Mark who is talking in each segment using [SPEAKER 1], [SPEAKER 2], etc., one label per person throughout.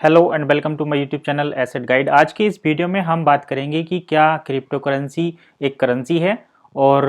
[SPEAKER 1] Hello and welcome to my YouTube channel asset guide. आज की इस वीडियो में हम बात करेंगे कि क्या क्रिप्टो करेंसी एक करेंसी है और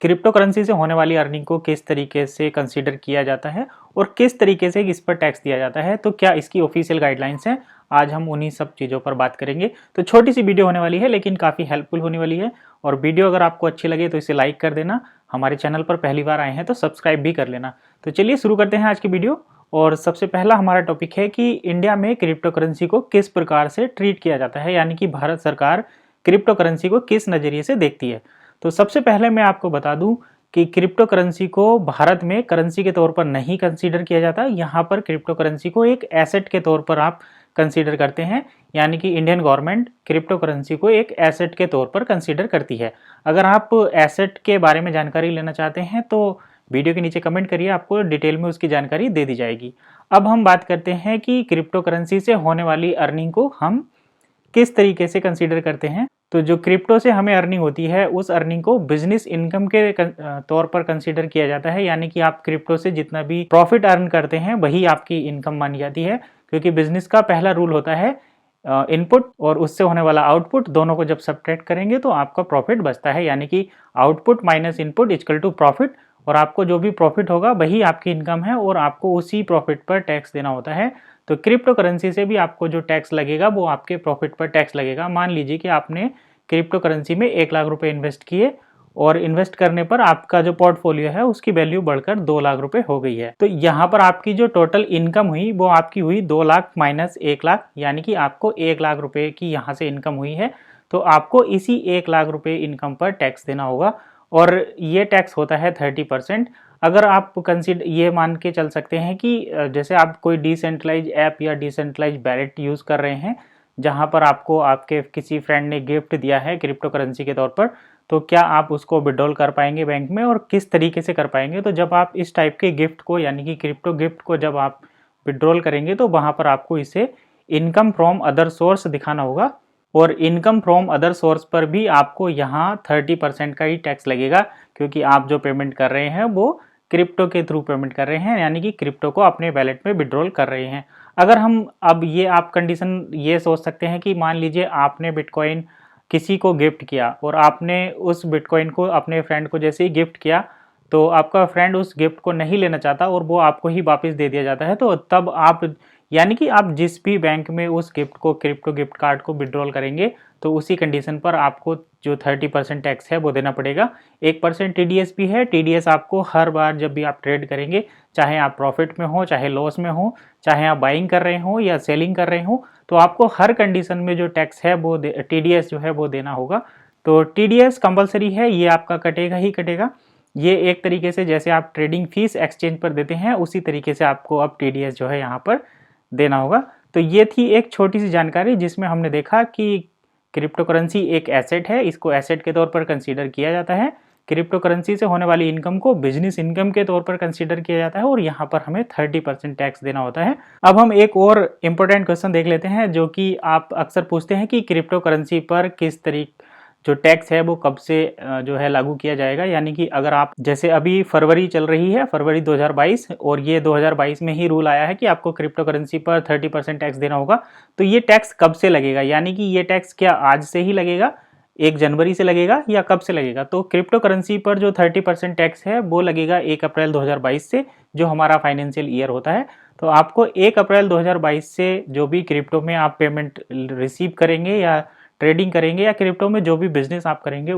[SPEAKER 1] क्रिप्टो करेंसी से होने वाली अर्निंग को किस तरीके से कंसीडर किया जाता है और किस तरीके से इस पर टैक्स दिया जाता है, तो क्या इसकी ऑफिशियल गाइडलाइंस है। आज हम उन्हीं सब चीज़ों पर बात करेंगे। तो छोटी सी वीडियो होने वाली है लेकिन काफ़ी हेल्पफुल होने वाली है। और वीडियो अगर आपको अच्छी लगे तो इसे लाइक कर देना। हमारे चैनल पर पहली बार आए हैं तो सब्सक्राइब भी कर लेना। तो चलिए शुरू करते हैं आज की वीडियो। और सबसे पहला हमारा टॉपिक है कि इंडिया में क्रिप्टो करेंसी को किस प्रकार से ट्रीट किया जाता है, यानी कि भारत सरकार क्रिप्टो करेंसी को किस नज़रिए से देखती है। तो सबसे पहले मैं आपको बता दूं कि क्रिप्टो करेंसी को भारत में करेंसी के तौर पर नहीं कंसीडर किया जाता। यहाँ पर क्रिप्टो करेंसी को एक एसेट के तौर पर आप कंसीडर करते हैं, यानी कि इंडियन गवर्नमेंट क्रिप्टो करेंसी को एक एसेट के तौर पर कंसीडर करती है। अगर आप एसेट के बारे में जानकारी लेना चाहते हैं तो वीडियो के नीचे कमेंट करिए, आपको डिटेल में उसकी जानकारी दे दी जाएगी। अब हम बात करते हैं कि क्रिप्टो करेंसी से होने वाली अर्निंग को हम किस तरीके से कंसीडर करते हैं। तो जो क्रिप्टो से हमें अर्निंग होती है उस अर्निंग को बिजनेस इनकम के तौर पर कंसीडर किया जाता है, यानी कि आप क्रिप्टो से जितना भी प्रॉफिट अर्न करते हैं वही आपकी इनकम मानी जाती है। क्योंकि बिजनेस का पहला रूल होता है इनपुट और उससे होने वाला आउटपुट, दोनों को जब सब्ट्रैक्ट करेंगे तो आपका प्रॉफिट बचता है, यानी कि output minus input equal to profit. और आपको जो भी प्रॉफिट होगा वही आपकी इनकम है और आपको उसी प्रॉफिट पर टैक्स देना होता है। तो क्रिप्टो करेंसी से भी आपको जो टैक्स लगेगा वो आपके प्रॉफिट पर टैक्स लगेगा। मान लीजिए कि आपने क्रिप्टो करेंसी में 1 लाख रुपए इन्वेस्ट किए और इन्वेस्ट करने पर आपका जो पोर्टफोलियो है उसकी वैल्यू बढ़कर 2 लाख रुपए हो गई है। तो यहाँ पर आपकी जो टोटल इनकम हुई वो आपकी हुई 2 लाख माइनस 1 लाख, यानी कि आपको 1 लाख रुपए की यहाँ से इनकम हुई है। तो आपको इसी 1 लाख रुपए इनकम पर टैक्स देना होगा और ये टैक्स होता है 30%। अगर आप कंसीडर ये मान के चल सकते हैं कि जैसे आप कोई डिसेंट्रलाइज ऐप या डिसेंट्रलाइज वैलेट यूज़ कर रहे हैं जहां पर आपको आपके किसी फ्रेंड ने गिफ्ट दिया है क्रिप्टो करेंसी के तौर पर, तो क्या आप उसको विड्रॉल कर पाएंगे बैंक में और किस तरीके से कर पाएंगे। तो जब आप इस टाइप के गिफ्ट को, यानी कि क्रिप्टो गिफ्ट को जब आप विड्रॉल करेंगे तो वहां पर आपको इसे इनकम फ्रॉम अदर सोर्स दिखाना होगा। और इनकम फ्रॉम अदर सोर्स पर भी आपको यहाँ 30% का ही टैक्स लगेगा, क्योंकि आप जो पेमेंट कर रहे हैं वो क्रिप्टो के थ्रू पेमेंट कर रहे हैं, यानी कि क्रिप्टो को अपने वैलेट में विड्रॉल कर रहे हैं। अगर हम अब ये आप कंडीशन ये सोच सकते हैं कि मान लीजिए आपने बिटकॉइन किसी को गिफ्ट किया और आपने उस बिटकॉइन को अपने फ्रेंड को जैसे ही गिफ्ट किया तो आपका फ्रेंड उस गिफ्ट को नहीं लेना चाहता और वो आपको ही वापस दे दिया जाता है। तो तब आप, यानी कि आप जिस भी बैंक में उस गिफ्ट को, क्रिप्टो गिफ्ट कार्ड को विड्रॉल करेंगे तो उसी कंडीशन पर आपको जो 30% टैक्स है वो देना पड़ेगा। 1% टीडीएस भी है। टीडीएस आपको हर बार जब भी आप ट्रेड करेंगे, चाहे आप प्रॉफिट में हो चाहे लॉस में हो, चाहे आप बाइंग कर रहे हो या सेलिंग कर रहे हो, तो आपको हर कंडीशन में जो टैक्स है वो टीडीएस जो है वो देना होगा। तो टीडीएस कंपलसरी है, ये आपका कटेगा ही कटेगा। ये एक तरीके से जैसे आप ट्रेडिंग फीस एक्सचेंज पर देते हैं उसी तरीके से आपको अब टीडीएस जो है यहाँ पर देना होगा। तो ये थी एक छोटी सी जानकारी जिसमें हमने देखा कि क्रिप्टो करेंसी एक एसेट है, इसको एसेट के तौर पर कंसीडर किया जाता है। क्रिप्टो करेंसी से होने वाली इनकम को बिजनेस इनकम के तौर पर कंसीडर किया जाता है और यहाँ पर हमें 30% टैक्स देना होता है। अब हम एक और इम्पोर्टेंट क्वेश्चन देख लेते हैं जो कि आप अक्सर पूछते हैं कि क्रिप्टो करेंसी पर किस तरीके जो टैक्स है वो कब से जो है लागू किया जाएगा। यानी कि अगर आप, जैसे अभी फरवरी चल रही है, फरवरी 2022, और ये 2022 में ही रूल आया है कि आपको क्रिप्टो करेंसी पर 30% टैक्स देना होगा। तो ये टैक्स कब से लगेगा, यानी कि ये टैक्स क्या आज से ही लगेगा, 1 जनवरी से लगेगा या कब से लगेगा। तो क्रिप्टो करेंसी पर जो 30% टैक्स है वो लगेगा 1 अप्रैल 2022 से, जो हमारा फाइनेंशियल ईयर होता है। तो आपको 1 अप्रैल 2022 से जो भी क्रिप्टो में आप पेमेंट रिसीव करेंगे या ट्रेडिंग करेंगे या क्रिप्टो में जो भी बिजनेस आप करेंगे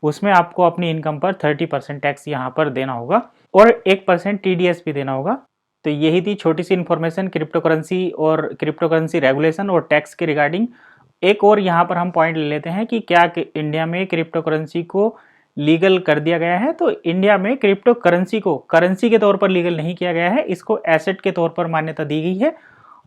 [SPEAKER 1] उसमें आपको अपनी इनकम पर 30% टैक्स यहाँ पर देना होगा और 1% टीडीएस भी देना होगा। तो यही थी छोटी सी इन्फॉर्मेशन क्रिप्टो करेंसी और क्रिप्टो करेंसी रेगुलेशन और टैक्स के रिगार्डिंग। एक और यहाँ पर हम पॉइंट ले लेते हैं कि क्या इंडिया में क्रिप्टो करेंसी को लीगल कर दिया गया है। तो इंडिया में क्रिप्टो करेंसी को करेंसी के तौर पर लीगल नहीं किया गया है, इसको एसेट के तौर पर मान्यता दी गई है।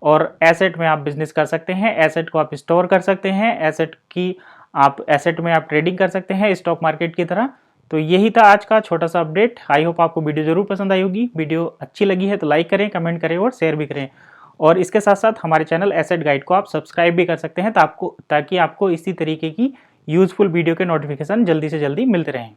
[SPEAKER 1] और एसेट में आप बिजनेस कर सकते हैं, एसेट को आप स्टोर कर सकते हैं, एसेट में आप ट्रेडिंग कर सकते हैं स्टॉक मार्केट की तरह। तो यही था आज का छोटा सा अपडेट। आई होप आपको वीडियो जरूर पसंद आई होगी। वीडियो अच्छी लगी है तो लाइक करें, कमेंट करें और शेयर भी करें। और इसके साथ साथ हमारे चैनल एसेट गाइड को आप सब्सक्राइब भी कर सकते हैं ताकि आपको इसी तरीके की यूजफुल वीडियो के नोटिफिकेशन जल्दी से जल्दी मिलते रहें।